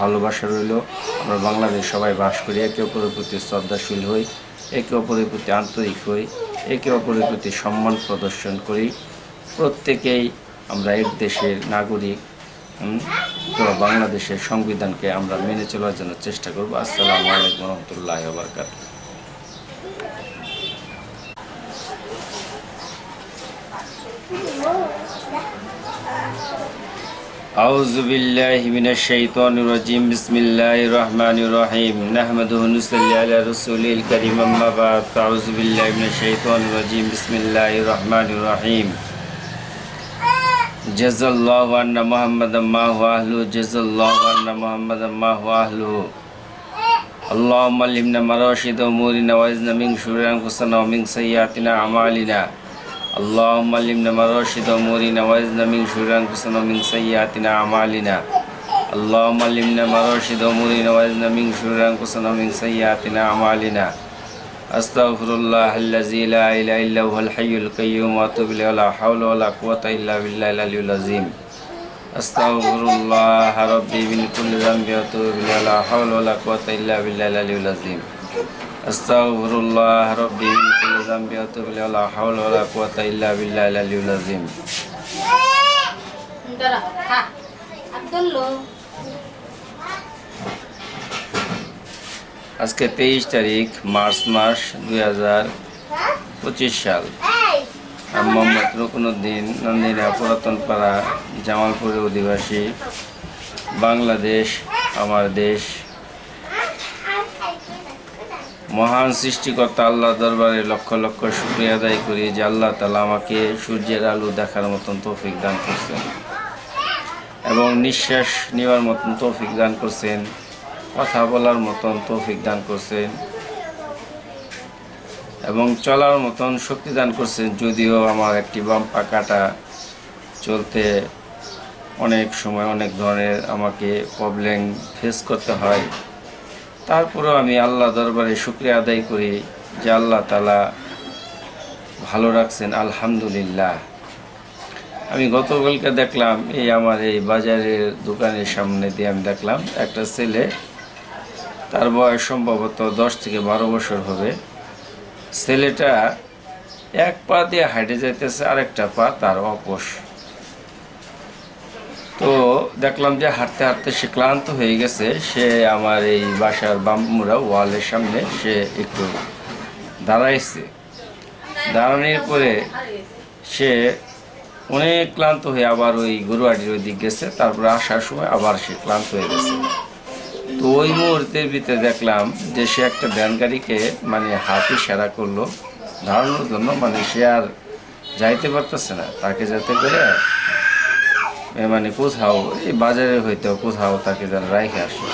ভালোবাসা রইল। আমরা বাংলাদেশ সবাই বাস করি, একে অপরের প্রতি শ্রদ্ধাশীল হই, একে অপরের প্রতি আন্তরিক হই, একে অপরের প্রতি সম্মান প্রদর্শন করি। প্রত্যেকেই আমরা এক দেশের নাগরিক। তো বাংলাদেশের সংবিধানকে আমরা মেনে চলার জন্য চেষ্টা করব। আসসালামু আলাইকুম রহমতুল্লাহি ওয়া বারাকাতুহু। আউযু বিল্লাহি মিনাশ শাইতানির রাজিম। বিসমিল্লাহির রহমানির রহিম। নাহমাদুহু ওয়া নুসাল্লি আলা রাসূলিল কারীম। আম্মা বা'দ। আউযু বিল্লাহি মিনাশ শাইতানির রাজিম। বিসমিল্লাহির রহমানির রহিম। জাযাল্লাহু আন্না মুহাম্মাদাম মা হুয়া আহলুহু। জাযাল্লাহু আন্না মুহাম্মাদাম মা হুয়া আহলুহু। আল্লাহুম্মা আল্লিমনা মারাশিদা উমুরিনা ওয়া ইজনা মিন শুরুরি আনফুসিনা ওয়া মিন সাইয়্যাতিনা আমালিনা। اللهم علمنا مراشد أمورنا وعزنا من شرور أنفسنا ومن سيئات أعمالنا. اللهم علمنا مراشد أمورنا وعزنا من شرور أنفسنا ومن سيئات أعمالنا. أستغفر الله الذي لا إله إلا هو الحي القيوم وأتوب إليه ولا حول ولا قوة إلا بالله العلي العظيم. أستغفر الله ربي من كل ذنب وأتوب إليه ولا حول ولا قوة إلا بالله العلي العظيم. আস্তাগফিরুল্লাহ রাব্বি মিন কুল্লি যামবি ওয়া আতুবু ইলাইহি ওয়া লা হাওলা ওয়া লা কুওয়াতা ইল্লা বিল্লাহিল আলিয়্যিল আযীম। আজকে 23 তারিখ মার্চ মাস 2025 সাল। আমি মোহাম্মদ রুকনুদ্দিন নন্দিনা, পুরাতন পাড়া, জামালপুরের অধিবাসী। বাংলাদেশ আমার দেশ। মহান সৃষ্টিকর্তা আল্লাহ দরবারে লক্ষ লক্ষ শুকরিয়া আদায় করি যে আল্লাহ তাআলা আমাকে সূর্যের আলো দেখার মতন তৌফিক দান করছেন এবং নিঃশ্বাস নেওয়ার মতন তৌফিক দান করছেন, কথা বলার মতন তৌফিক দান করছেন এবং চলার মতন শক্তি দান করছেন। যদিও আমার একটি বাম পা কাটা, চলতে অনেক সময় অনেক ধরনের আমাকে প্রবলেম ফেস করতে হয়, তারপরেও আমি আল্লাহ দরবারে শুকরিয়া আদায় করি যে আল্লাহ তাআলা ভালো রাখছেন, আলহামদুলিল্লাহ। আমি গতকালকে দেখলাম আমার এই বাজারের দোকানের সামনে দিয়ে আমি দেখলাম একটা ছেলে, তার বয়স সম্ভবত 10 থেকে 12 বছর হবে। ছেলেটা এক পা দিয়ে হাঁটে যাইতেছে, আরেকটা পা তার অপস। তো দেখলাম যে হাঁটতে হাঁটতে সে ক্লান্ত হয়ে গেছে। সে আমার এই বাসার বামুরা ওয়ালের সামনে সে একটু দাঁড়াইছে। দাঁড়ানোর পরে সে অনেক ক্লান্ত হয়ে আবার ওই গরুয়াটির ওই দিক গেছে। তারপরে আসার সময় আবার সে ক্লান্ত হয়ে গেছে। তো ওই মুহূর্তের ভিতরে দেখলাম যে সে একটা ভ্যান গাড়িকে হাত ইশারা করলো দাঁড়ানোর জন্য। সে আর যাইতে পারতেছে না, তাকে যাতে করে কোথাও এই বাজারে হইতো কোথাও তাকে যেন রাইখে আসে,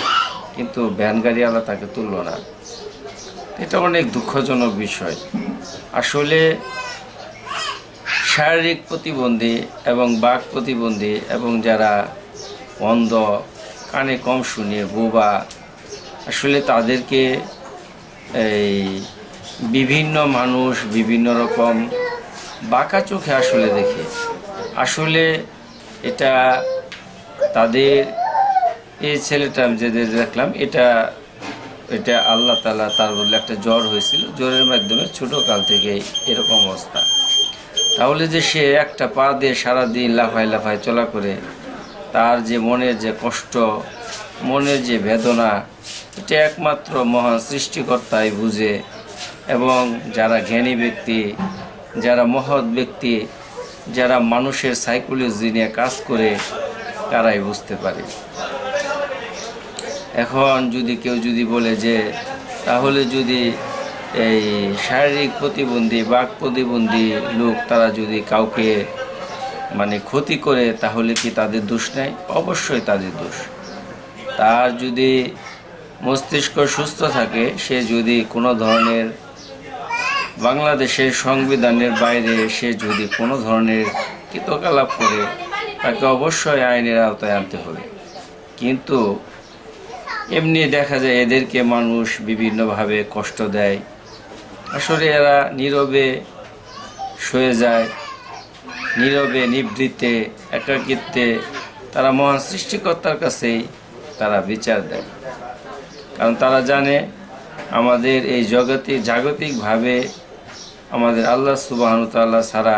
কিন্তু ভ্যান গাড়িওয়ালা তাকে তুললো না। এটা অনেক দুঃখজনক বিষয়। আসলে শারীরিক প্রতিবন্ধী এবং বাক প্রতিবন্ধী এবং যারা অন্ধ, কানে কম শুনে, বোবা, আসলে তাদেরকে এই বিভিন্ন মানুষ বিভিন্ন রকম বাঁকা চোখে আসলে দেখে। আসলে এটা তাদের এই ছেলেটা যে দেখলাম এটা আল্লাহ তাআলা তার বলে একটা জ্বর হয়েছিল, জ্বরের মাধ্যমে ছোটোকাল থেকে এরকম অবস্থা। তাহলে যে সে একটা পা দিয়ে সারাদিন লাফায় লাফায় চলা করে, তার যে মনের যে কষ্ট, মনের যে বেদনা, এটা একমাত্র মহান সৃষ্টিকর্তাই বুঝে এবং যারা জ্ঞানী ব্যক্তি, যারা মহৎ ব্যক্তি, যারা মানুষের সাইকোলজি নিয়ে কাজ করে, তারাই বুঝতে পারে। এখন যদি কেউ বলে যে তাহলে যদি এই শারীরিক প্রতিবন্ধী, বাক প্রতিবন্ধী লোক তারা যদি কাউকে ক্ষতি করে, তাহলে কি তাদের দোষ নেই? অবশ্যই তাদের দোষ। তার যদি মস্তিষ্ক সুস্থ থাকে, সে যদি কোনো ধরনের বাংলাদেশের সংবিধানের বাইরে সে যদি কোনো ধরনের কৃতকলাপ করে, তাকে অবশ্যই আইনের আওতায় আনতে হবে। কিন্তু এমনি দেখা যায় এদেরকে মানুষ বিভিন্নভাবে কষ্ট দেয়। আসলে এরা নীরবে সয়ে যায়, নীরবে নিভৃতে একাকিত্বে তারা মহান সৃষ্টিকর্তার কাছেই তারা বিচার দেয়। কারণ তারা জানে আমাদের এই জাগতিকভাবে আমাদের আল্লাহ সুবহানাহু ওয়া তাআলা ছাড়া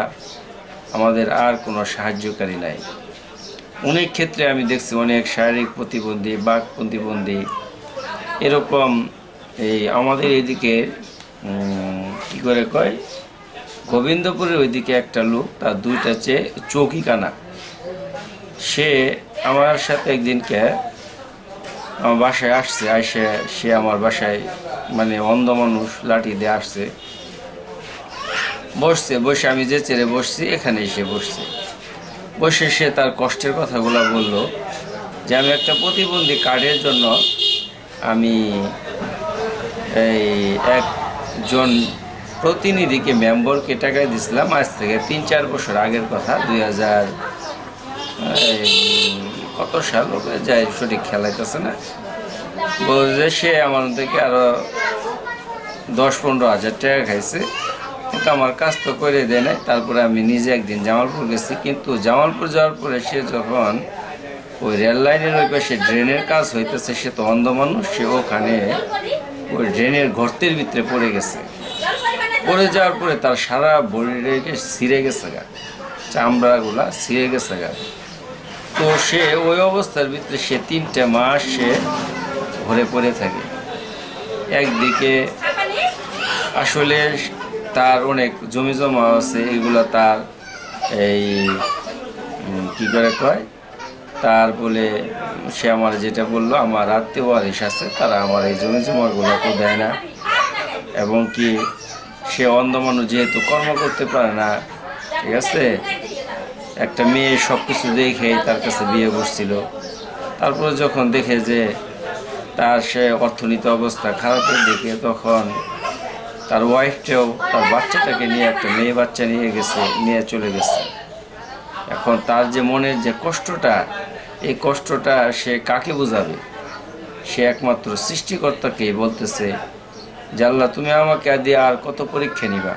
আমাদের আর কোনো সাহায্যকারী নাই। অনেক ক্ষেত্রে আমি দেখছি অনেক শারীরিক প্রতিবন্ধী, বাক প্রতিবন্ধী, এরকম এই আমাদের এদিকে কী করে কয়, গোবিন্দপুরের ওইদিকে একটা লোক, তার দুইটা চৌকি কানা। সে আমার সাথে একদিনকে আমার বাসায় আসছে, সে আমার বাসায় মানে অন্ধ মানুষ লাঠি দিয়ে আসছে, বসে আমি যে চেয়ারে বসছি এখানে এসে বসে সে তার কষ্টের কথাগুলো বলল যে আমি একটা প্রতিবন্ধী কার্ডের জন্য আমি এই একজন প্রতিনিধিকে মেম্বরকে টাকা দিয়েছিলাম, আজ থেকে 3-4 বছর আগের কথা, 2000 কত সাল হবে যাই সঠিক খেলাইতেছে না, বলছে সে আমার থেকে আরো 10-15 হাজার টাকা খাইছে, কিন্তু আমার কাজ তো করে দেয় নাই। তারপরে আমি নিজে একদিন জামালপুর গেছি, কিন্তু জামালপুর যাওয়ার পরে সে যখন ওই রেল লাইনের ওই পাশে ড্রেনের কাজ হইতেছে, সে তো অন্ধ মানুষ, সে ওখানে ওই ড্রেনের গর্তের ভিতরে পড়ে গেছে। পড়ে যাওয়ার পরে তার সারা বডিটাকে ছিঁড়ে গেছে গা, চামড়াগুলা ছিঁড়ে গেছে গা। তো সে ওই অবস্থার ভিতরে সে 3টা মাস সে ঘরে পড়ে থাকে। একদিকে আসলে তার অনেক জমি জমা আছে, এগুলো তার এই কী করে কয়, তার বলে সে আমার যেটা বললো, আমার আত্মীয় ওয়ারিশ আছে, তারা আমার এই জমি জমাগুলো তো দেয় না। এবং কি সে অন্ধ মানুষ, যেহেতু কর্ম করতে পারে না, ঠিক আছে, একটা মেয়ে সব কিছু দেখে তার কাছে বিয়ে বসছিল। তারপরে যখন দেখে যে তার সে অর্থনীতি অবস্থা খারাপের দিকে, তখন তার ওয়াইফটাও তার বাচ্চাটাকে নিয়ে, একটা মেয়ে বাচ্চা নিয়ে চলে গেছে। এখন তার যে মনের যে কষ্টটা, এই কষ্টটা সে কাকে বোঝাবে? সে একমাত্র সৃষ্টিকর্তাকেই বলতেছে যে আল্লাহ, তুমি আমাকে দিয়ে আর কত পরীক্ষা নিবা?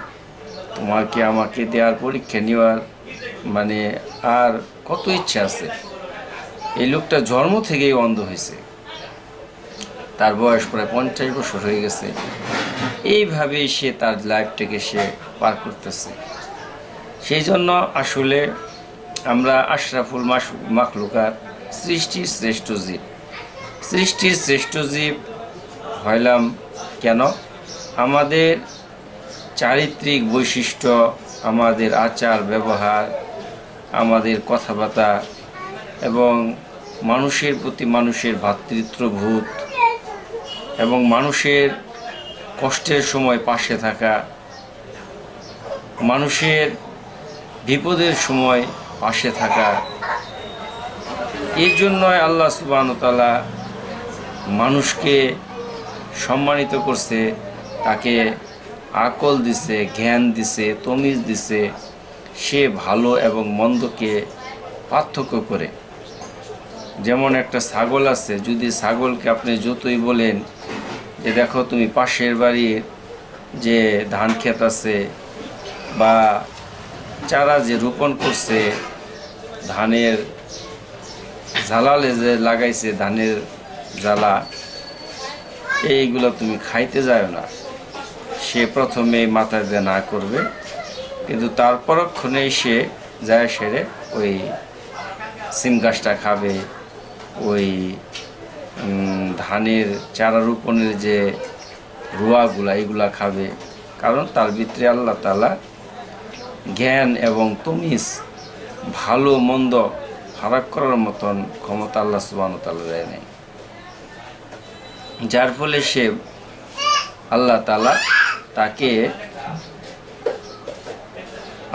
তোমার কি আমাকে দেওয়ার পরীক্ষা নেওয়ার মানে আর কত ইচ্ছা আছে? এই লোকটা জন্ম থেকেই অন্ধ হয়েছে, তার বয়স প্রায় 50 বছর হয়ে গেছে। এইভাবেই সে তার লাইফটাকে সে পার করতেছে। সেই জন্য আসলে আমরা আশরাফুল মাখলুকাত, সৃষ্টির শ্রেষ্ঠ জীব হইলাম কেন? আমাদের চারিত্রিক বৈশিষ্ট্য, আমাদের আচার ব্যবহার, আমাদের কথাবার্তা এবং মানুষের প্রতি মানুষের ভ্রাতৃত্ববোধ এবং মানুষের কষ্টের সময় পাশে থাকা, মানুষের বিপদের সময় পাশে থাকা, এর জন্যই আল্লাহ সুবহানাহু ওয়া তাআলা মানুষকে সম্মানিত করছে, তাকে আকল দিছে, জ্ঞান দিছে, তমিজ দিছে, সে ভালো এবং মন্দকে পার্থক্য করে। যেমন একটা ছাগল আছে, যদি ছাগলকে আপনি যতই বলেন যে দেখো তুমি পাশের বাড়ির যে ধান ক্ষেত আছে বা চারা যে রোপণ করছে, ধানের ঝালালে যে লাগাইছে, ধানের জ্বালা, এইগুলো তুমি খাইতে যাও না, সে প্রথমে মাথা দিয়ে না করবে, কিন্তু তার পরক্ষণেই সে যায় সেরে ওই সিম গাছটা খাবে, ওই ধানের চারা রোপণের যে রোয়াগুলা এগুলা খাবে। কারণ তার ভিতরে আল্লাহ তাআলা জ্ঞান এবং তমিজ, ভালো মন্দ ফারাক করার মতন ক্ষমতা আল্লাহ সুবহানাহু ওয়া তাআলা দেয় নাই, যার ফলে সে আল্লাহ তাআলা তাকে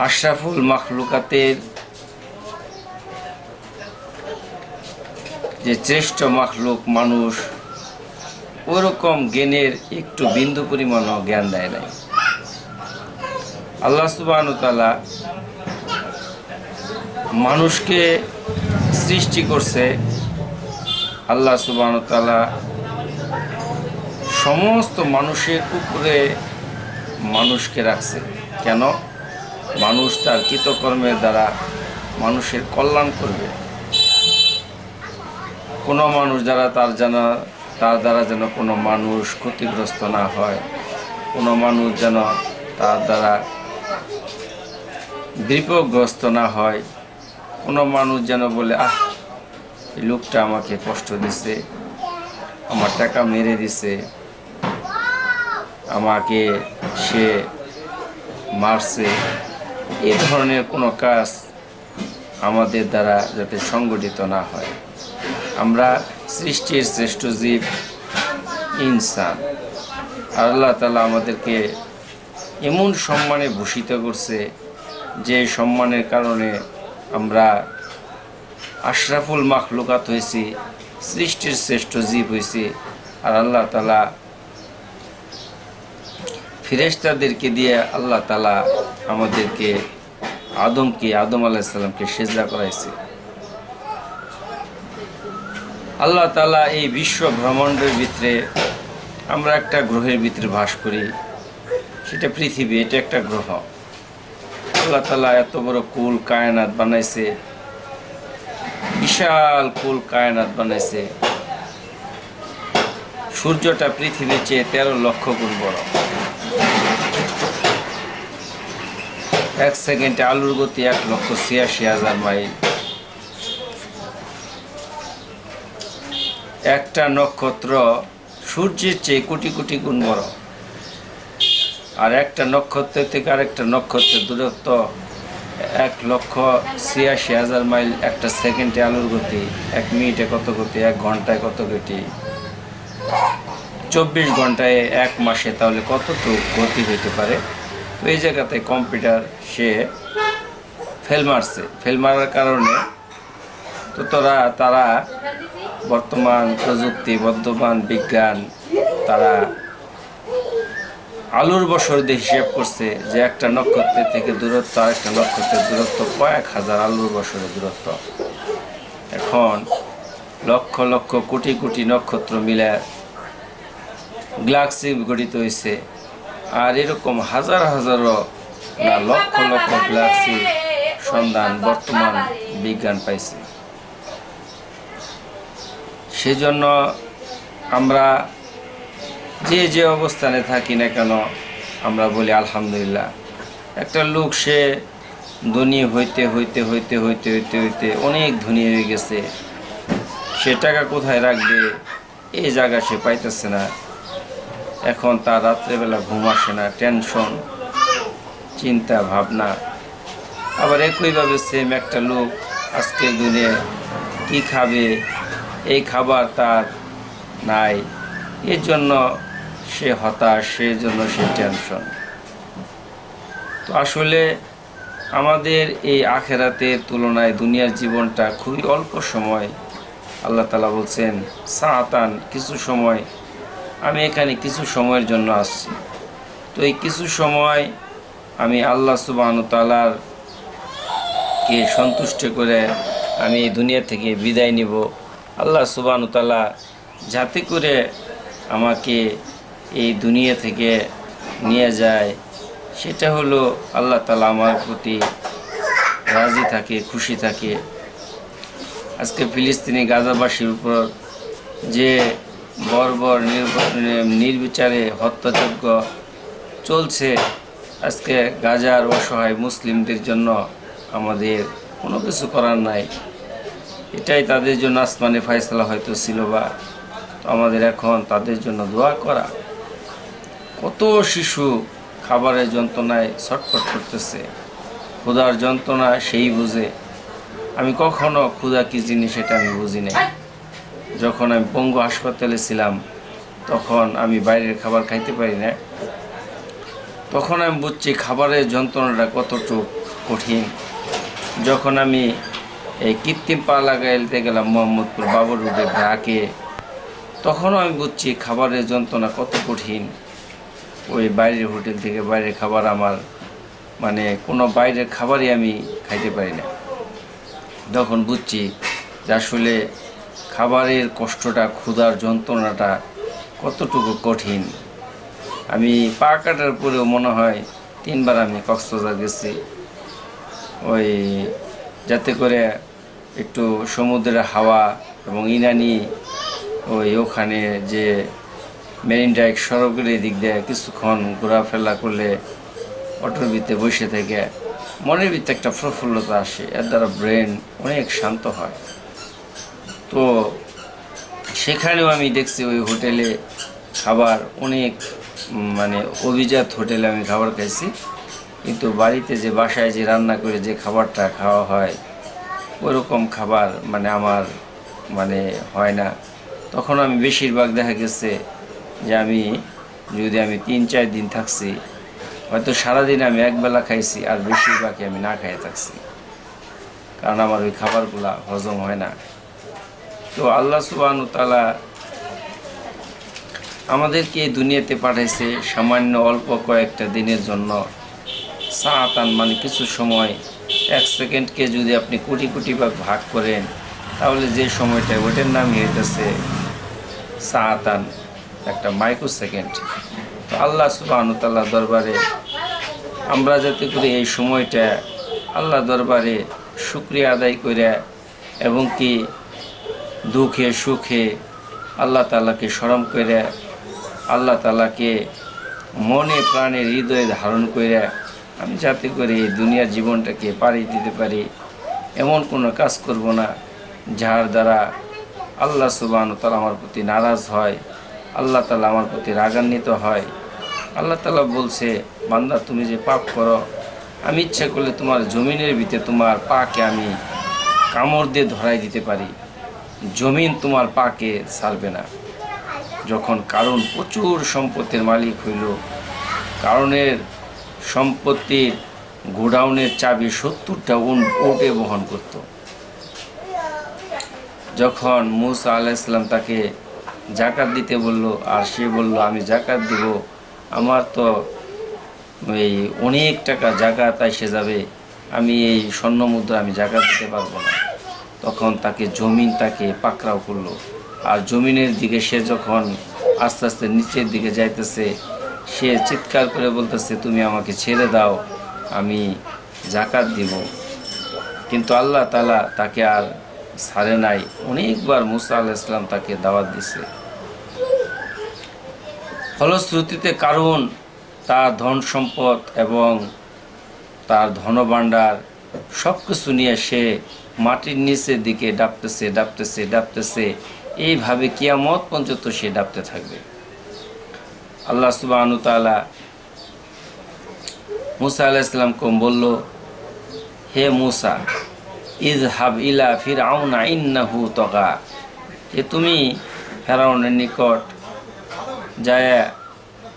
আশরাফুল মাখলুকাতের যে শ্রেষ্ঠ মাখলুক মানুষ, ওরকম জ্ঞানের একটু বিন্দু পরিমাণও জ্ঞান দেয় নাই। আল্লাহ সুবহানাহু ওয়া তাআলা মানুষকে সৃষ্টি করছে, আল্লাহ সুবহানাহু ওয়া তাআলা সমস্ত মানুষের উপরে মানুষকে রাখছে। কেন? মানুষ তার কৃতকর্মের দ্বারা মানুষের কল্যাণ করবে। কোনো মানুষ তার দ্বারা যেন কোনো মানুষ ক্ষতিগ্রস্ত না হয়, কোনো মানুষ যেন তার দ্বারা বিপদগ্রস্ত না হয়, কোনো মানুষ যেন বলে এই লোকটা আমাকে কষ্ট দিছে, আমার টাকা মেরে দিছে, আমাকে সে মারছে, এই ধরনের কোনো কাজ আমাদের দ্বারা যাতে সংগঠিত না হয়। আমরা সৃষ্টির শ্রেষ্ঠ জীব ইনসান, আর আল্লাহ তাআলা আমাদেরকে এমন সম্মানে ভূষিত করছে যে সম্মানের কারণে আমরা আশরাফুল মাখলুকাত হয়েছি, সৃষ্টির শ্রেষ্ঠ জীব হয়েছি। আর আল্লাহ তাআলা ফেরেশতাদেরকে দিয়ে আল্লাহ তাআলা আমাদেরকে আদম আলাইহিস সালামকে সিজদা করাইছে। আল্লাহ তাআলা এই বিশ্ব ব্রহ্মাণ্ডের ভিতরে আমরা একটা গ্রহের ভিতরে বাস করি, সেটা পৃথিবী, এটা একটা গ্রহ। আল্লাহ তাআলা এত বড় কুল কায়নাত বানাইছে, বিশাল কুল কায়নাত বানাইছে। সূর্যটা পৃথিবীর চেয়ে 13 লক্ষ গুণ বড়। 1 সেকেন্ডে আলোর গতি 1,86,000 মাইল। একটা নক্ষত্র সূর্যের চেয়ে কোটি কোটি গুণ বড়। আর একটা নক্ষত্রের থেকে আরেকটা নক্ষত্রের দূরত্ব 1,86,000 মাইল। একটা সেকেন্ডে আলোর গতি, 1 মিনিটে কত গতি, 1 ঘন্টায় কত গতি, 24 ঘন্টায় 1 মাসে তাহলে কতটুকু গতি হইতে পারে। তো এই জায়গাতে কম্পিউটার সে ফেল মারার কারণে তো তারা বর্তমান প্রযুক্তি, বর্তমান বিজ্ঞান, তারা আলোর বছর দিয়ে হিসেব করছে যে একটা নক্ষত্রের থেকে দূরত্ব আরেকটা নক্ষত্রের দূরত্ব কয়েক হাজার আলোর বছরের দূরত্ব। এখন লক্ষ লক্ষ কোটি কোটি নক্ষত্র মিলে গ্যালাক্সি গঠিত হয়েছে। আর এরকম হাজার হাজারো না লক্ষ লক্ষ গ্যালাক্সি সন্ধান বর্তমান বিজ্ঞান পাইছে। সেজন্য আমরা যে অবস্থানে থাকি না কেন আমরা বলি আলহামদুলিল্লাহ। একটা লোক সে ধনী হইতে হইতে হইতে হইতে হইতে হইতে অনেক ধনী হয়ে গেছে, সে টাকা কোথায় রাখবে এই জায়গা সে পাইতেছে না। এখন তার রাত্রেবেলা ঘুম আসে না, টেনশন, চিন্তা ভাবনা। আবার একইভাবে সেম একটা লোক আজকের দিনে কি খাবে এই খাবার তার নাই, এর জন্য সে হতাশ, সেই জন্য সে টেনশন। তো আসলে আমাদের এই আখেরাতের তুলনায় দুনিয়ার জীবনটা খুবই অল্প সময়। আল্লাহ তাআলা বলছেন সাআতান, কিছু সময়, আমি এখানে কিছু সময়ের জন্য আসছি। তো এই কিছু সময় আমি আল্লাহ সুবহানাহু তাআলার কে সন্তুষ্ট করে আমি এই দুনিয়া থেকে বিদায় নিব। আল্লাহ সুবহানাহু তাআলা যাতে করে আমাকে এই দুনিয়া থেকে নিয়ে যায়, সেটা হলো আল্লাহ তাআলা আমার প্রতি রাজি থাকে, খুশি থাকে। আজকে ফিলিস্তিনি গাজাবাসীর উপর যে বর্বর নির্বিচারে হত্যাযজ্ঞ চলছে, আজকে গাজার অসহায় মুসলিমদের জন্য আমাদের কোনো কিছু করার নাই। এটাই তাদের জন্য আসমানে ফয়সালা হয়তো ছিল, বা আমাদের এখন তাদের জন্য দোয়া করা। কত শিশু খাবারের যন্ত্রণায় ছটফট করতেছে, ক্ষুধার যন্ত্রণা সেই বুঝে। আমি কখনো ক্ষুধা কী জিনিস সেটা আমি বুঝি নাই। যখন আমি পঙ্গু হাসপাতালে ছিলাম তখন আমি বাইরের খাবার খাইতে পারি না, তখন আমি বুঝছি খাবারের যন্ত্রণাটা কতটুকু কঠিন। যখন আমি এই কৃত্রিম পা লাগাইতে গেলাম মোহাম্মদপুর বাবর রোডে ব্রাকে, তখনও আমি বুঝছি খাবারের যন্ত্রণা কত কঠিন। ওই বাইরের হোটেল থেকে বাইরের খাবার আমার মানে কোনো বাইরের খাবারই আমি খাইতে পারি না। তখন বুঝছি যে আসলে খাবারের কষ্টটা, ক্ষুধার যন্ত্রণাটা কতটুকু কঠিন। আমি পা কাটার পরেও মনে হয় 3 বার আমি কক্সবাজার গেছি, ওই যাতে করে একটু সমুদ্রের হাওয়া এবং ইনানি ওখানে যে মেরিন ড্রাইভ সড়কের দিক দিয়ে কিছুক্ষণ ঘোরাফেরা করলে অটোর ভিতরে বসে থেকে মনের ভিতরে একটা প্রফুল্লতা আসে, এর দ্বারা ব্রেন অনেক শান্ত হয়। তো সেখানেও আমি দেখছি ওই হোটেলে খাবার অনেক মানে অভিজাত হোটেলে আমি খাবার খাইছি, কিন্তু বাড়িতে যে বাসায় যে রান্না করে যে খাবারটা খাওয়া হয় ওরকম খাবার মানে আমার মানে হয় না। তখন আমি বেশিরভাগ দেখা গেছে যে আমি 3-4 দিন থাকছি, হয়তো সারাদিন আমি একবেলা খাইছি আর বেশিরভাগই আমি না খাইয়ে থাকছি, কারণ আমার ওই খাবারগুলা হজম হয় না। তো আল্লাহ সুবহানাহু ওয়া তাআলা আমাদেরকে এই দুনিয়াতে পাঠাইছে সামান্য অল্প কয়েকটা দিনের জন্য। সাআতান মানে কিছু সময়, 1 সেকেন্ডকে যদি আপনি কোটি কোটি ভাগ করেন তাহলে যে সময়টা ওটার নামই হইতেছে সাআতান, একটা মাইক্রো সেকেন্ড। তো আল্লাহ সুবহানাহু ওয়া তাআলার দরবারে আমরা যাতে করে এই সময়টা আল্লাহ দরবারে শুকরিয়া আদায় করে এবং কি দুঃখে সুখে আল্লাহ তাআলাকে স্মরণ করে আল্লাহ তাআলাকে মনে প্রাণে হৃদয়ে ধারণ করে আমি যাতে করে এই দুনিয়ার জীবনটাকে পাড়ি দিতে পারি, এমন কোনো কাজ করব না যার দ্বারা আল্লাহ সুবহানাহু ওয়া তাআলা আমার প্রতি নারাজ হয়, আল্লাহ তাআলা আমার প্রতি রাগান্বিত হয়। আল্লাহ তাআলা বলছে, বান্দা তুমি যে পাপ করো, আমি ইচ্ছা করলে তোমার জমিনের ভিতরে তোমার পাকে আমি কামড় দিয়ে ধরাই দিতে পারি, জমিন তোমার পাকে ছাড়বে না। যখন কারণ প্রচুর সম্পত্তির মালিক হইল, কারণের সম্পত্তির গোডাউনের চাবি 70টা উটে বহন করত। যখন মূসা আলাইহিস সালাম তাকে যাকাত দিতে বলল, আর সে বলল আমি যাকাত দিব, আমার তো এই অনেক টাকা যাকাত এসে যাবে, আমি এই স্বর্ণ মুদ্রা আমি যাকাত দিতে পারবো না। তখন তাকে জমিন তাকে পাকড়াও করলো, আর জমিনের দিকে সে যখন আস্তে আস্তে নিচের দিকে যাইতেছে, সে চিৎকার করে বলতেছে তুমি আমাকে ছেড়ে দাও, আমি যাকাত দিব। কিন্তু আল্লাহ তাআলা তাকে আর ছাড়ে নাই, অনেকবার মূসা আলাইহিস সালাম তাকে দাওয়াত দিছে। ফলশ্রুতিতে কারণ তার ধন সম্পদ এবং তার ধনভাণ্ডার সব কিছু নিয়ে সে মাটির নিচের দিকে ডাবতেছে, এইভাবে কিয়ামত পর্যন্ত সে ডাবতে থাকবে। আল্লাহ সুবহানাহু ওয়া তাআলা মূসা আলাইহিস সালামকে বলল, হে মূসা ইযহাব ইলা ফিরআউনা ইন্নাহু তাগা, যে তুমি ফেরাউনের নিকট যায়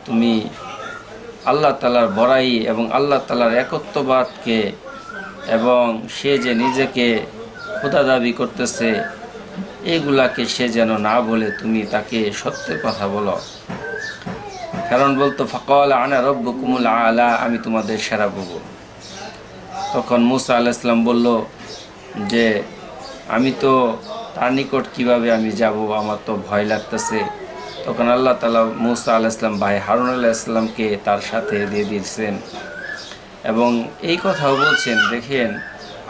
তুমি আল্লাহ তাআলার বড়াই এবং আল্লাহ তাআলার একত্ববাদকে এবং সে যে নিজেকে খোদা দাবি করতেছে এগুলাকে সে যেন না বলে তুমি তাকে সত্যের কথা বলো। কারণ বলতো ফাকাল আনা রব্বুকুমুল আলা, আমি তোমাদের সেরা প্রভু। তখন মূসা আলাইহিস সালাম বলল যে আমি তো তার নিকট কীভাবে আমি যাব, আমার তো ভয় লাগতেছে। তখন আল্লাহ তাআলা মূসা আলাইহিস সালাম ভাই হারুন আলাইহিস সালামকে তার সাথে দিয়ে দিয়েছেন এবং এই কথাও বলছেন। দেখেন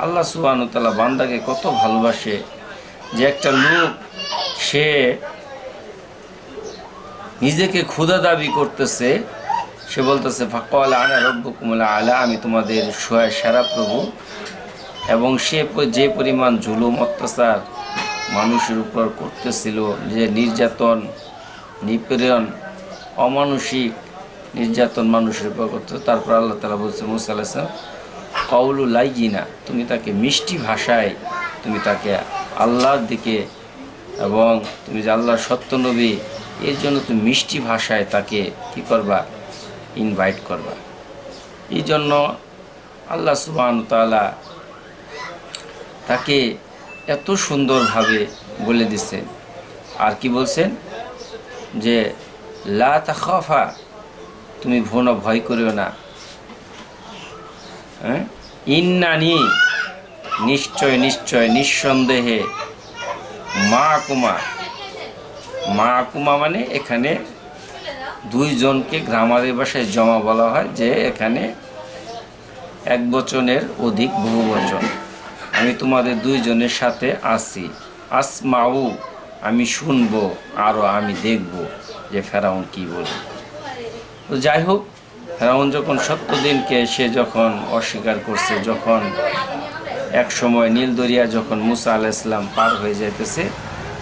আল্লাহ সুবহানাহু ওয়া তাআলা বান্দাকে কত ভালোবাসে, যে একটা লোক সে নিজেকে খোদা দাবি করতেছে, সে বলতেছে ফাকাল আনা রব্বুকুমুল আলা, আমি তোমাদের সেরা প্রভু। এবং সে যে পরিমাণ জুলুম অত্যাচার মানুষের উপর করতেছিল, যে নির্যাতন নিপীড়ন অমানসিক নির্যাতন মানুষের উপর করতে, তারপর আল্লাহ তাআলা বলছে মূসা আলাইহিস সালাম কওলু লাইয়িনা, তুমি তাকে মিষ্টি ভাষায় তুমি তাকে আল্লাহর দিকে এবং তুমি যে আল্লাহর সত্য নবী এর জন্য তুমি মিষ্টি ভাষায় তাকে কী করবা, ইনভাইট করবা। এই জন্য আল্লাহ সুবহানাহু ওয়া তাআলা তাকে এত সুন্দরভাবে বলে দিচ্ছেন। আর কি বলছেন যে লা তাখাফা, তুমি ভয় করিও না, ইন্নানি নিশ্চয় নিঃসন্দেহে মাকুমা মানে এখানে দুইজনকে গ্রামারের ভাষায় জমা বলা হয়, যে এখানে এক বচনের অধিক বহু বচন, আমি তোমাদের দুইজনের সাথে আছি। আসমাউ, আমি শুনবো, আরও আমি দেখব যে ফেরাউন কি বলে। তো যাই হোক, ফেরাউন যখন 70 দিনকে সে যখন অস্বীকার করছে, যখন এক সময় নীল দরিয়া যখন মুসা আলাইহিস সালাম পার হয়ে যাইতেছে,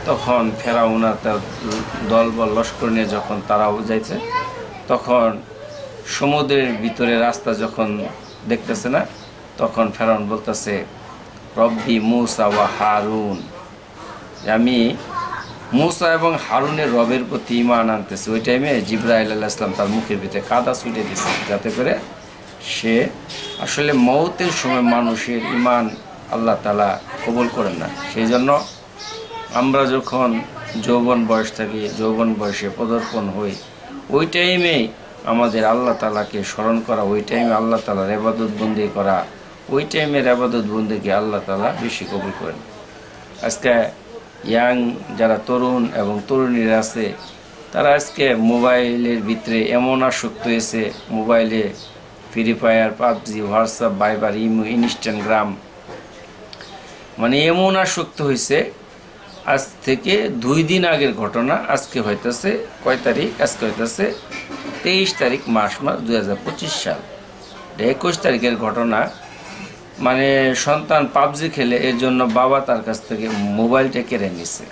তখন ফেরাউন আর তার দলবল লস্কর নিয়ে যখন তারাও যাইছে, তখন সমুদ্রের ভিতরে রাস্তা যখন দেখতেছে না, তখন ফেরাউন বলতেছে রব্বি মুসা ওয়া হারুন, আমি মুসা এবং হারুনের রবের প্রতি ঈমান আনতেছে। ওই টাইমে জিবরাইল আলাইহিস সালাম তার মুখের ভিতরে কাদা ছুটে দিচ্ছে, যাতে করে সে আসলে মওতের সময় মানুষের ঈমান আল্লাহ তাআলা কবুল করেন না। সেই জন্য আমরা যখন যৌবন বয়স থাকি, যৌবন বয়সে পদার্পণ হই, ওই টাইমে আমাদের আল্লাহ তাআলাকে স্মরণ করা, ওই টাইমে আল্লাহ তাআলার ইবাদত বন্দেগী করা, ওই টাইমের ইবাদত বন্দেগী আল্লাহ তাআলা বেশি কবুল করেন। আজকে ইয়াং যারা তরুণ এবং তরুণীরা আছে, তারা আজকে মোবাইলের ভিতরে এমন আসক্ত হয়েছে, মোবাইলে Free Fire, PUBG, WhatsApp, Viber, imo, Instagram, মানে এমন আসক্ত হয়েছে। আজ থেকে 2 দিন আগের ঘটনা, আজকে হইতেছে কয় তারিখ, আজকে হইতেছে 23 তারিখ মাস 2025 সাল। 21 তারিখের ঘটনা, মানে সন্তান পাবজি খেলে, এর জন্য বাবা তার কাছ থেকে মোবাইলটা কেড়ে নিছে।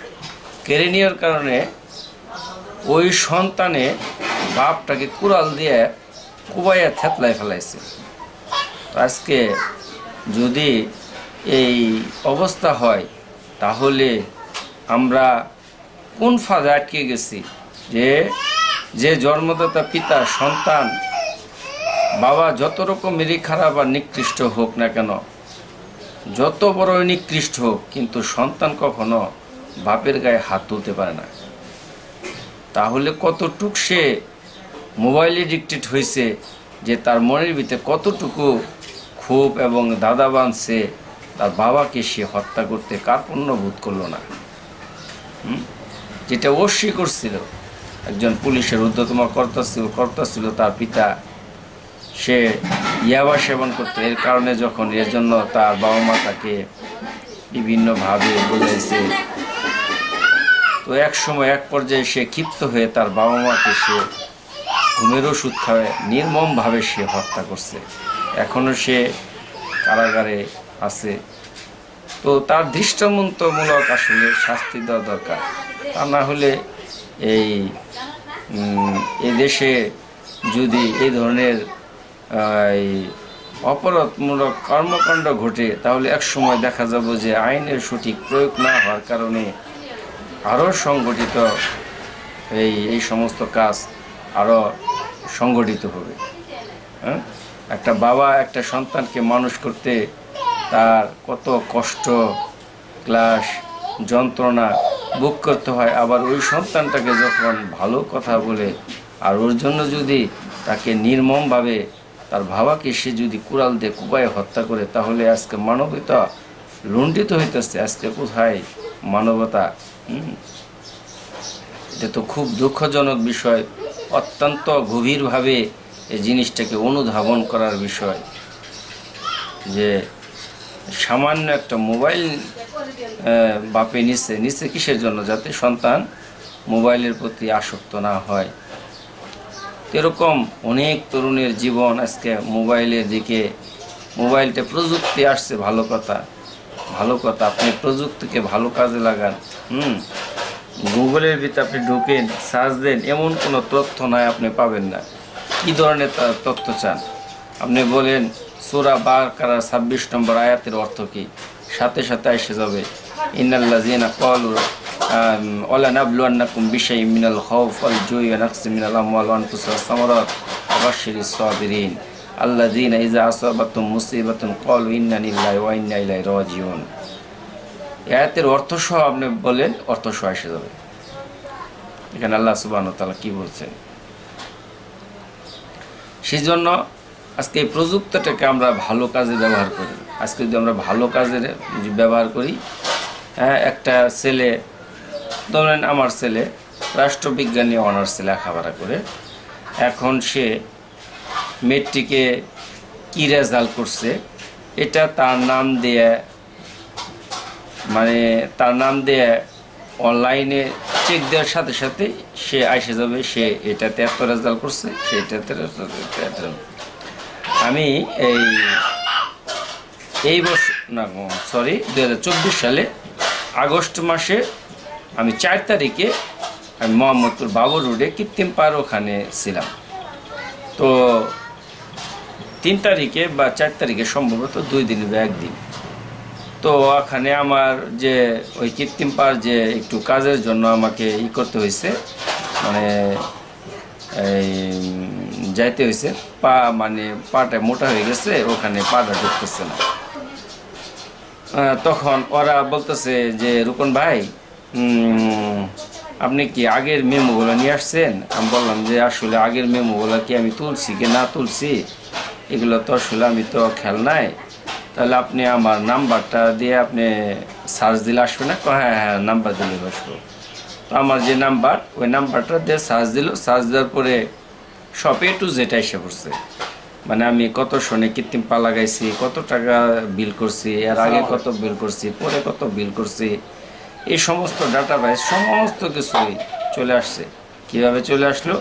কেড়ে নেওয়ার কারণে ওই সন্তানে বাপটাকে কুড়াল দিয়ে কুবাইয়া থেতলায় ফেলাইছে। আজকে যদি এই অবস্থা হয়, তাহলে আমরা কোন ফাঁদে আটকে গেছি? যে জন্মদাতা পিতা সন্তান, বাবা যত রকমেরই খারাপ আর নিকৃষ্ট হোক না কেন, যত বড় নিকৃষ্ট হোক, কিন্তু সন্তান কখনো বাপের গায়ে হাত তুলতে পারে না। তাহলে কতটুক সে মোবাইল এডিক্টেড হয়েছে, যে তার মনের ভিতরে কতটুকু ক্ষোভ এবং দাদা বাঁধছে, তার বাবাকে সে হত্যা করতে কার্পণ্য বোধ করলো না। যেটা অবশ্যই করছিল, একজন পুলিশের ঊর্ধ্বতম কর্তা ছিল তার পিতা, সে ইয়াবা সেবন করতো। এর কারণে যখন এর জন্য তার বাবা মা তাকে বিভিন্নভাবে বোঝাইছে, তো এক সময় এক পর্যায়ে সে ক্ষিপ্ত হয়ে তার বাবা মাকে সে ঘুমের ওষুধ খাওয়ায় নির্মমভাবে সে হত্যা করছে। এখনও সে কারাগারে আছে। তো তার দৃষ্টান্তমূলক আসলে শাস্তি দেওয়া দরকার। তা না হলে এই দেশে যদি এই ধরনের অপরাধমূলক কর্মকাণ্ড ঘটে, তাহলে এক সময় দেখা যাবে যে আইনের সঠিক প্রয়োগ না হওয়ার কারণে আরও সংগঠিত এই সমস্ত কাজ আরও সংগঠিত হবে। হ্যাঁ, একটা বাবা একটা সন্তানকে মানুষ করতে তার কত কষ্ট, ক্লাস, যন্ত্রণা ভোগ করতে হয়। আবার ওই সন্তানটাকে যখন ভালো কথা বলে আর ওর জন্য যদি তাকে নির্মমভাবে তার বাবাকে সে যদি কুড়াল দিয়ে কুপায়ে হত্যা করে, তাহলে আজকে মানবতা লুণ্ঠিত হইতেছে। আজকে কোথায় মানবতা? এটা তো খুব দুঃখজনক বিষয়। অত্যন্ত গভীরভাবে এই জিনিসটাকে অনুধাবন করার বিষয়, যে সামান্য একটা মোবাইল বাপে নিচ্ছে কিসের জন্য? যাতে সন্তান মোবাইলের প্রতি আসক্ত না হয়। এরকম অনেক তরুণের জীবন আজকে মোবাইলের দিকে। মোবাইলটা প্রযুক্তি আসছে, ভালো কথা, আপনি প্রযুক্তিকে ভালো কাজে লাগান। গুগলের ভিতরে আপনি ঢুকেন, সার্চ দেন, এমন কোনো তথ্য নাই আপনি পাবেন না। কী ধরনের তথ্য চান? আপনি বলেন সূরা বাকারার 26 নম্বর আয়াতের অর্থ কী, সাথে সাথে এসে যাবে ইন্নাল্লাযীনা ক্বালু ওয়ালানাবলুওয়ান্নাকুম বিশাইইম মিনাল খাউফ ওয়াল জুই ওয়া নাকসিম মিনাল আমওয়ালি ওয়াল আনফুসি ওয়াস সামারাত ওয়া বাশশিরিস সাবিরিন আল্লাযীনা ইযা আসাবাতুহুম মুসিবাতুন ক্বালু ইন্না লিল্লাহি ওয়া ইন্না ইলাইহি রাজিউন। আয়াতের অর্থ সহ আপনি বলেন, অর্থ সহ এসে যাবে। এখানে আল্লাহ সুবহানাহু ওয়া তাআলা কি বলছেন? সেই জন্য আজকে এই প্রযুক্তিটাকে আমরা ভালো কাজে ব্যবহার করি। আজকে যদি আমরা ভালো কাজে ব্যবহার করি, একটা ছেলে, ধরেন আমার ছেলে রাষ্ট্রবিজ্ঞানী অনার্সে লেখাপড়া করে, এখন সে মেট্রিকে কী রেজাল্ট করছে এটা তার নাম দিয়ে মানে তার নাম দিয়ে অনলাইনে চেক দেওয়ার সাথে সাথে সে আসে যাবে, সে এটাতে এত রেজাল্ট করছে, সে এটাতে আমি এই বছর না, সরি, 2024 সালে আগস্ট মাসে আমি 4 তারিখে আমি মোহাম্মদপুর বাবর রোডে কৃত্রিম পার ওখানে ছিলাম। তো 3 তারিখে বা 4 তারিখে সম্ভবত 2 দিন বা 1 দিন, তো ওখানে আমার যে ওই কৃত্রিম পার যে একটু কাজের জন্য আমাকে করতে হয়েছে, মানে এই যাইতে হয়েছে, পা মানে পাটা মোটা হয়ে গেছে, ওখানে পাটা ঢুকতেছে না। তখন ওরা বলতেছে যে রুকন ভাই, আপনি কি আগের মেমোগুলো নিয়ে আসছেন? আমি বললাম যে আসলে আগের মেমোগুলো কি আমি তুলছি কি না তুলছি এগুলো তো আসলে আমি তো খেয়াল নাই, তাহলে আপনি আমার নাম্বারটা দিয়ে আপনি সার্চ দিলে আসবে না? হ্যাঁ হ্যাঁ, নাম্বার দিলে আসবো। তো আমার যে নাম্বার, ওই নাম্বারটা দিয়ে সার্চ দিল, সার্চ দেওয়ার পরে সব A to Z এসে পড়ছে। মানে আমি কত শোনে কৃত্রিম পা লাগাইছি, কত টাকা বিল করছি, এর আগে কত বিল করছি, পরে কত বিল করছি, এই সমস্ত ডাটাবেস সমস্ত কিছুই চলে আসছে। কিভাবে চলে আসলো?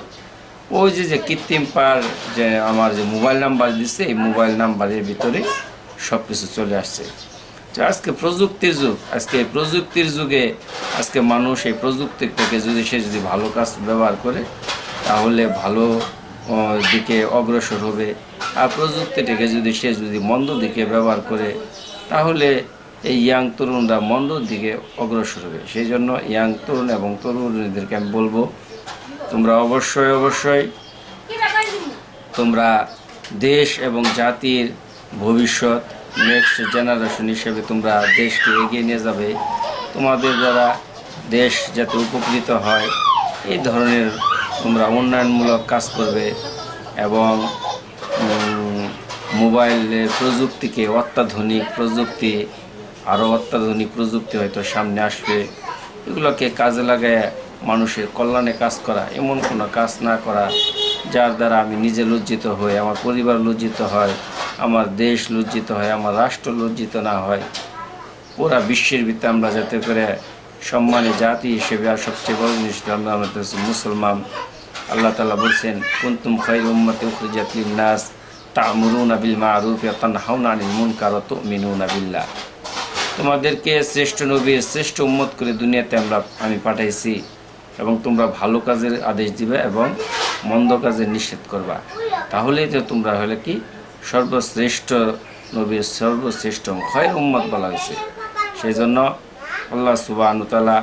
ওই যে কৃত্রিম পার যে আমার যে মোবাইল নাম্বার দিচ্ছে, এই মোবাইল নাম্বারের ভিতরে সব কিছু চলে আসছে। তো আজকে প্রযুক্তির যুগ, আজকে প্রযুক্তির যুগে আজকে মানুষ এই প্রযুক্তিটাকে যদি ভালো কাজ ব্যবহার করে তাহলে ভালো দিকে অগ্রসর হবে, আর প্রযুক্তিটাকে যদি মন্দ দিকে ব্যবহার করে তাহলে এই ইয়াং তরুণরা মন্দ দিকে অগ্রসর হবে। সেই জন্য ইয়াং তরুণ এবং তরুণীদেরকে আমি বলবো, তোমরা অবশ্যই তোমরা দেশ এবং জাতির ভবিষ্যৎ, নেক্সট জেনারেশন হিসেবে তোমরা দেশকে এগিয়ে নিয়ে যাবে। তোমাদের দ্বারা দেশ যাতে উপকৃত হয় এই ধরনের তোমরা উন্নয়নমূলক কাজ করবে, এবং মোবাইলের প্রযুক্তিকে আরও অত্যাধুনিক প্রযুক্তি হয়তো সামনে আসবে, এগুলোকে কাজে লাগায় মানুষের কল্যাণে কাজ করা, এমন কোনো কাজ না করা যার দ্বারা আমি নিজে লজ্জিত হই, আমার পরিবার লজ্জিত হয়, আমার দেশ লজ্জিত হয়, আমার রাষ্ট্র লজ্জিত না হয়। পুরা বিশ্বের ভিতরে আমরা যাতে করে সম্মানী জাতি হিসেবে, আর সবচেয়ে বড় জিনিস আমরা আমাদের মুসলমান, আল্লাহ তাআলা বলছেন কুনতুম খায়রা উম্মাতিন উখরিজাত লিন-নাস তা'মুরুনা বিল মা'রুফ ওয়া তানহাউনা আনিল মুনকার ওয়া তু'মিনুনা বিল্লাহ। তোমাদেরকে শ্রেষ্ঠ নবীর শ্রেষ্ঠ উম্মত করে দুনিয়াতে আমি পাঠাইছি, এবং তোমরা ভালো কাজের আদেশ দিবে এবং মন্দ কাজের নিষেধ করবা, তাহলেই তো তোমরা হলে কি সর্বশ্রেষ্ঠ নবীর সর্বশ্রেষ্ঠ খায়র উম্মত বলা হয়েছে। সেই জন্য আল্লাহ সুবহানাহু ওয়া তাআলা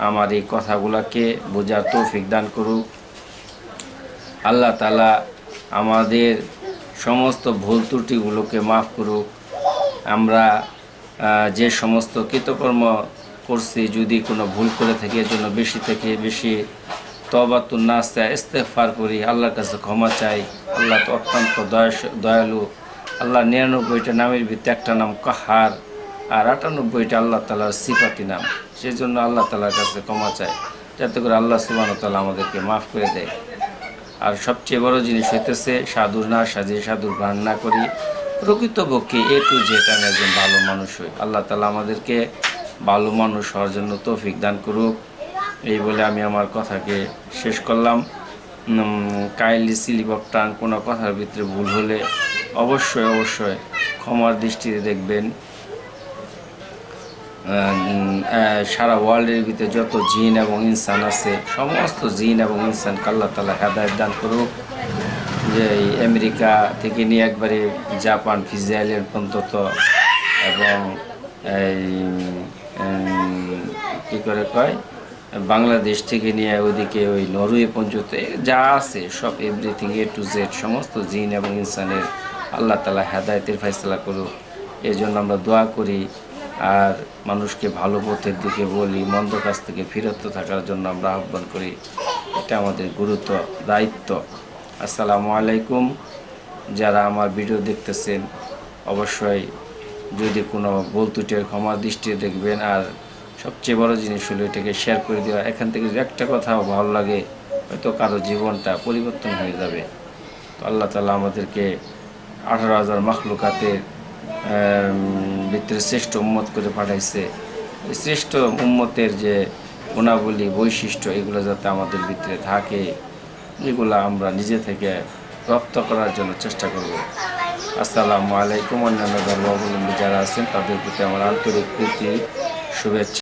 আমার এই কথাগুলোকে বোঝার তৌফিক দান করুক। আল্লাহ তাআলা আমাদের সমস্ত ভুল ত্রুটিগুলোকে মাফ করুক। আমরা যে সমস্ত কৃতকর্ম করছি, যদি কোনো ভুল করে থাকি এর জন্য বেশি থেকে বেশি তওবাতুন নাসুহা ইস্তেগফার করি, আল্লাহর কাছে ক্ষমা চাই। আল্লাহ তো অত্যন্ত দয়ালু। আল্লাহ 99টা নামের ভিতরে একটা নাম কাহার, আর 98টা আল্লাহ তাআলার সিফাতি নাম। সেই জন্য আল্লাহ তাআলার কাছে ক্ষমা চাই, যাতে করে আল্লাহ সুবহানাহু ওয়া তাআলা আমাদেরকে মাফ করে দেয়। আর সবচেয়ে বড় জিনিস হইতেছে সাধুর না সাজিয়ে সাধুর ভান না করি, প্রকৃতপক্ষে A to Z আমি একজন ভালো মানুষ হই। আল্লাহ তাআলা আমাদেরকে ভালো মানুষ হওয়ার জন্য তৌফিক দান করুক। এই বলে আমি আমার কথাকে শেষ করলাম। কাইন্ডলি স্লিপ অফ টাং, কোনো কথার ভিতরে ভুল হলে অবশ্যই ক্ষমার দৃষ্টিতে দেখবেন। সারা ওয়ার্ল্ডের ভিতরে যত জিন এবং ইনসান আছে, সমস্ত জিন এবং ইনসানকে আল্লাহ তাআলা হেদায়েত দান করুক। যে আমেরিকা থেকে নিয়ে একবারে জাপান, ফিজি আইল্যান্ড পর্যন্ত, এবং এই কী করে কয় বাংলাদেশ থেকে নিয়ে ওইদিকে ওই নরওয়ে পর্যন্ত যা আছে সব এভরিথিং A to Z সমস্ত জিন এবং ইনসানের আল্লাহ তাআলা হেদায়েতের ফয়সালা করুক। এই জন্য আমরা দোয়া করি, আর মানুষকে ভালো পথের দিকে বলি, মন্দ কাজ থেকে বিরত থাকার জন্য আমরা আহ্বান করি। এটা আমাদের গুরুত্ব, দায়িত্ব। আসসালামু আলাইকুম। যারা আমার ভিডিও দেখতেছেন অবশ্যই যদি কোনো ভুল ত্রুটির ক্ষমা দৃষ্টিতে দেখবেন, আর সবচেয়ে বড় জিনিস হলো এটাকে শেয়ার করে দেওয়া। এখান থেকে যদি একটা কথা ভালো লাগে, হয়তো কারো জীবনটা পরিবর্তন হয়ে যাবে। তো আল্লাহ তাআলা আমাদেরকে 18,000 মাখলুকাতের ভিতরে শ্রেষ্ঠ উম্মত করে পাঠাইছে। শ্রেষ্ঠ উম্মতের যে গুণাবলী বৈশিষ্ট্য এগুলো যাতে আমাদের ভিতরে থাকে, এগুলো আমরা নিজে থেকে রপ্ত করার জন্য চেষ্টা করব। আসসালামু আলাইকুম। অন্যান্য ধর্মাবলম্বী যারা আছেন তাদের প্রতি আমার আন্তরিক প্রীতি, শুভেচ্ছা।